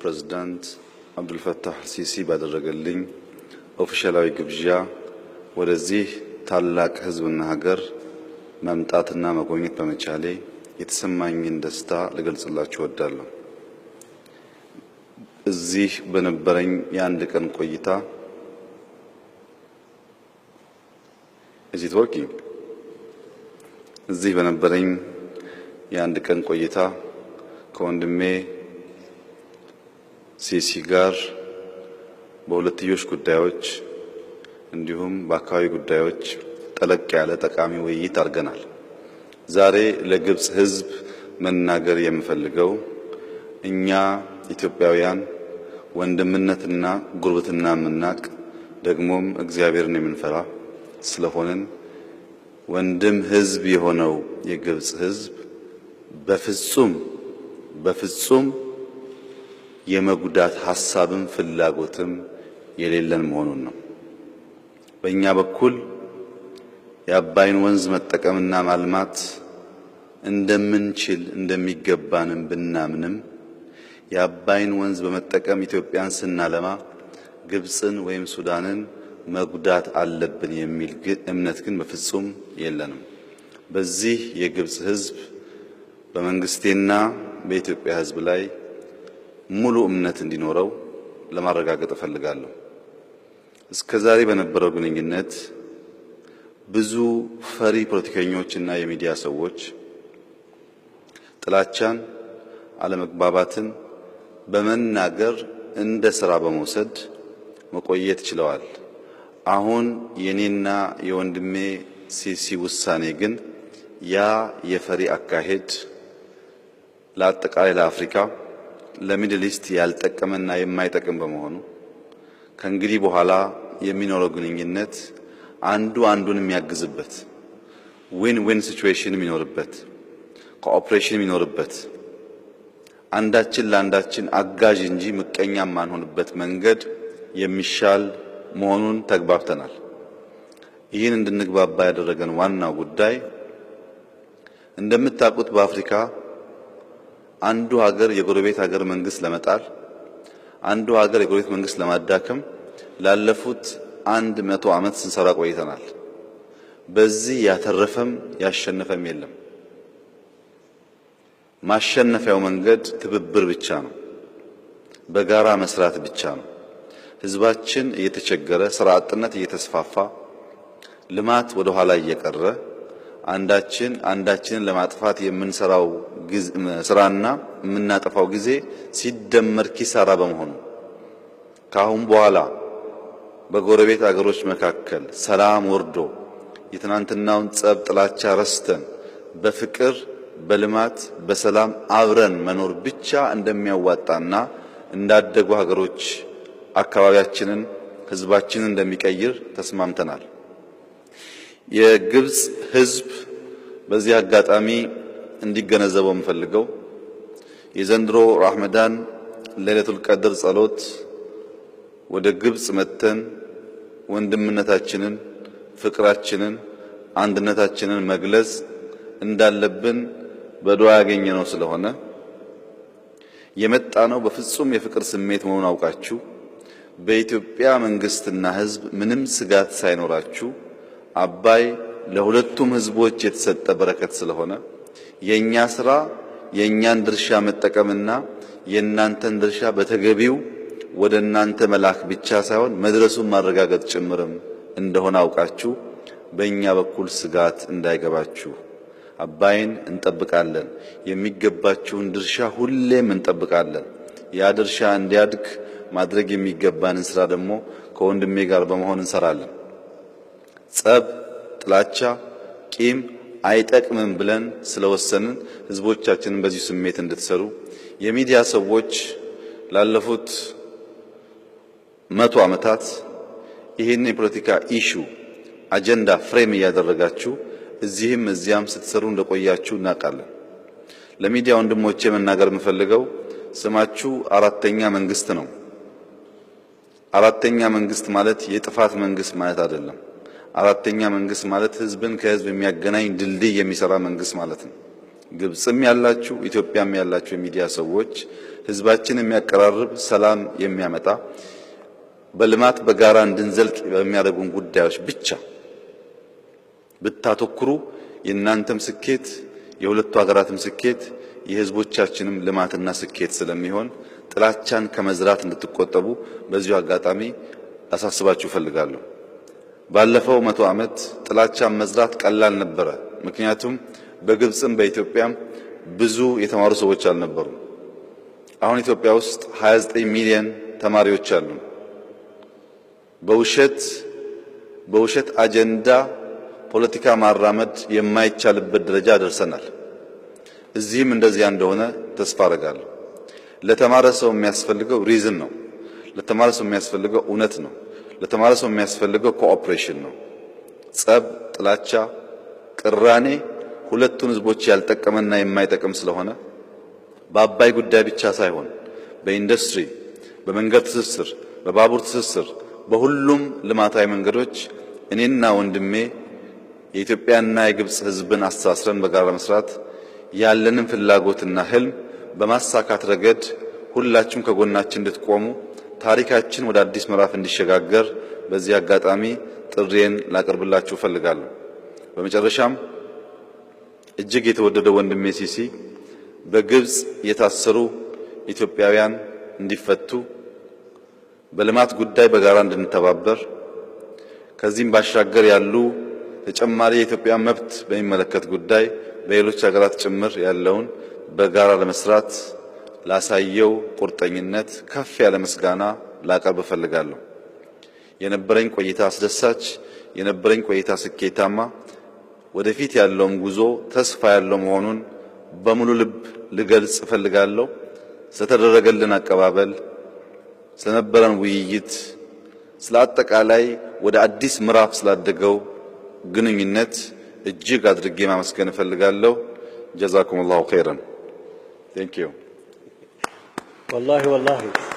ፕሬዝዳንት አብዱልፈታህ አልሲሲ ባደረገልኝ ኦፊሻላዊ ግብዣ ወደዚህ ታላቅ ሕዝብና ሀገር መምጣትና መጎብኘት በመቻሌ የተሰማኝን ደስታ ልገልጽላችሁ እወዳለሁ። እዚህ በነበረኝ የአንድ ቀን ቆይታ እዚህ በነበረኝ የአንድ ቀን ቆይታ ከወንድሜ ሲሲ ጋር በሁለትዮሽ ጉዳዮች እንዲሁም በአካባቢ ጉዳዮች ጠለቅ ያለ ጠቃሚ ውይይት አድርገናል። ዛሬ ለግብጽ ሕዝብ መናገር የምፈልገው እኛ ኢትዮጵያውያን ወንድምነትና ጉርብትና የምናቅ ደግሞም እግዚአብሔርን የምንፈራ ስለሆነን ወንድም ሕዝብ የሆነው የግብጽ ሕዝብ በፍጹም የመጉዳት ሐሳብም ፍላጎትም የሌለን መሆኑን ነው። በእኛ በኩል የአባይን ወንዝ መጠቀምና ማልማት እንደምንችል እንደሚገባንም ብናምንም የአባይን ወንዝ በመጠቀም ኢትዮጵያን ስናለማ ግብጽን ወይም ሱዳንን መጉዳት አለብን የሚል እምነት ግን በፍጹም የለንም። በዚህ የግብጽ ሕዝብ በመንግስቴና በኢትዮጵያ ሕዝብ ላይ ሙሉ እምነት እንዲኖረው ለማረጋገጥ እፈልጋለሁ። እስከዛሬ በነበረው ግንኙነት ብዙ ፈሪ ፖለቲከኞችና የሚዲያ ሰዎች ጥላቻን፣ አለመግባባትን በመናገር እንደ ሥራ በመውሰድ መቆየት ችለዋል። አሁን የኔና የወንድሜ ሲሲ ውሳኔ ግን ያ የፈሪ አካሄድ ለአጠቃላይ ለአፍሪካ ለሚድል ኢስት ያልጠቀመና የማይጠቅም በመሆኑ ከእንግዲህ በኋላ የሚኖረው ግንኙነት አንዱ አንዱን የሚያግዝበት ዊን ዊን ሲቹዌሽን የሚኖርበት ኮኦፕሬሽን የሚኖርበት አንዳችን ለአንዳችን አጋዥ እንጂ ምቀኛ ማንሆንበት መንገድ የሚሻል መሆኑን ተግባብተናል። ይህን እንድንግባባ ያደረገን ዋናው ጉዳይ እንደምታውቁት በአፍሪካ አንዱ ሀገር የጎረቤት ሀገር መንግስት ለመጣል አንዱ ሀገር የጎረቤት መንግስት ለማዳከም ላለፉት 100 ዓመት ስንሰራ ቆይተናል። በዚህ ያተረፈም ያሸነፈም የለም። ማሸነፊያው መንገድ ትብብር ብቻ ነው። በጋራ መስራት ብቻ ነው። ህዝባችን እየተቸገረ ስራ አጥነት እየተስፋፋ ልማት ወደ ኋላ እየቀረ አንዳችንን ለማጥፋት የምንሰራው ስራና የምናጠፋው ጊዜ ሲደመር ኪሳራ በመሆኑ ካሁን በኋላ በጎረቤት አገሮች መካከል ሰላም ወርዶ የትናንትናውን ጸብ ጥላቻ ረስተን በፍቅር በልማት በሰላም አብረን መኖር ብቻ እንደሚያዋጣና እንዳደጉ ሀገሮች አካባቢያችንን ህዝባችንን እንደሚቀይር ተስማምተናል። የግብጽ ህዝብ በዚህ አጋጣሚ እንዲገነዘበው የምፈልገው የዘንድሮ ረመዳን ለይለቱል ቀድር ጸሎት ወደ ግብጽ መተን ወንድምነታችንን፣ ፍቅራችንን፣ አንድነታችንን መግለጽ እንዳለብን በዱዓ ያገኘነው ስለሆነ የመጣነው በፍጹም የፍቅር ስሜት መሆኑን አውቃችሁ በኢትዮጵያ መንግስትና ህዝብ ምንም ስጋት ሳይኖራችሁ አባይ ለሁለቱም ህዝቦች የተሰጠ በረከት ስለሆነ የኛ ስራ የኛን ድርሻ መጠቀምና የናንተን ድርሻ በተገቢው ወደ እናንተ መላክ ብቻ ሳይሆን መድረሱን ማረጋገጥ ጭምርም እንደሆነ አውቃችሁ በእኛ በኩል ስጋት እንዳይገባችሁ አባይን እንጠብቃለን። የሚገባችሁን ድርሻ ሁሌም እንጠብቃለን። ያ ድርሻ እንዲያድግ ማድረግ የሚገባንን ስራ ደግሞ ከወንድሜ ጋር በመሆን እንሰራለን። ጸብ፣ ጥላቻ፣ ቂም አይጠቅምም ብለን ስለወሰንን ህዝቦቻችንን በዚህ ስሜት እንድትሰሩ የሚዲያ ሰዎች ላለፉት 100 ዓመታት ይህን የፖለቲካ ኢሹ አጀንዳ ፍሬም እያደረጋችሁ እዚህም እዚያም ስትሰሩ እንደቆያችሁ እናውቃለን። ለሚዲያ ወንድሞቼ መናገር የምፈልገው ስማችሁ አራተኛ መንግስት ነው። አራተኛ መንግስት ማለት የጥፋት መንግስት ማለት አይደለም። አራተኛ መንግስት ማለት ህዝብን ከህዝብ የሚያገናኝ ድልድይ የሚሰራ መንግስት ማለት ነው። ግብጽም ያላችሁ ኢትዮጵያም ያላችሁ የሚዲያ ሰዎች ህዝባችን የሚያቀራርብ ሰላም የሚያመጣ በልማት በጋራ እንድንዘልቅ በሚያደርጉን ጉዳዮች ብቻ ብታተኩሩ የእናንተም ስኬት የሁለቱ ሀገራትም ስኬት የህዝቦቻችንም ልማትና ስኬት ስለሚሆን ጥላቻን ከመዝራት እንድትቆጠቡ በዚሁ አጋጣሚ አሳስባችሁ ፈልጋለሁ። ባለፈው 100 ዓመት ጥላቻን መዝራት ቀላል ነበረ። ምክንያቱም በግብጽም በኢትዮጵያም ብዙ የተማሩ ሰዎች አልነበሩም። አሁን ኢትዮጵያ ውስጥ 29 ሚሊዮን ተማሪዎች አሉ። በውሸት አጀንዳ ፖለቲካ ማራመድ የማይቻልበት ደረጃ ደርሰናል። እዚህም እንደዚያ እንደሆነ ተስፋ አደርጋለሁ። ለተማረ ሰው የሚያስፈልገው ሪዝን ነው። ለተማረ ሰው የሚያስፈልገው እውነት ነው። ለተማረ ሰው የሚያስፈልገው ኮኦፕሬሽን ነው። ጸብ፣ ጥላቻ፣ ቅራኔ ሁለቱን ህዝቦች ያልጠቀመና የማይጠቅም ስለሆነ በአባይ ጉዳይ ብቻ ሳይሆን በኢንዱስትሪ፣ በመንገድ ትስስር፣ በባቡር ትስስር፣ በሁሉም ልማታዊ መንገዶች እኔና ወንድሜ የኢትዮጵያና የግብጽ ህዝብን አስተሳስረን በጋራ መስራት ያለንን ፍላጎትና ህልም በማሳካት ረገድ ሁላችሁም ከጎናችን እንድትቆሙ ታሪካችን ወደ አዲስ ምዕራፍ እንዲሸጋገር በዚህ አጋጣሚ ጥሪዬን ላቀርብላችሁ ፈልጋለሁ። በመጨረሻም እጅግ የተወደደ ወንድሜ ሲሲ በግብጽ የታሰሩ ኢትዮጵያውያን እንዲፈቱ በልማት ጉዳይ በጋራ እንድንተባበር ከዚህም ባሻገር ያሉ ተጨማሪ የኢትዮጵያ መብት በሚመለከት ጉዳይ በሌሎች ሀገራት ጭምር ያለውን በጋራ ለመስራት ላሳየው ቁርጠኝነት ከፍ ያለ ምስጋና ላቀርብ እፈልጋለሁ። የነበረኝ ቆይታ አስደሳች፣ የነበረኝ ቆይታ ስኬታማ፣ ወደፊት ያለውም ጉዞ ተስፋ ያለው መሆኑን በሙሉ ልብ ልገልጽ እፈልጋለሁ። ስለተደረገልን አቀባበል፣ ስለነበረን ውይይት፣ ስለ አጠቃላይ ወደ አዲስ ምዕራፍ ስላደገው ግንኙነት እጅግ አድርጌ ማመስገን እፈልጋለሁ። ጀዛኩሙላሁ ኸይረን። ቴንክ ዩ። والله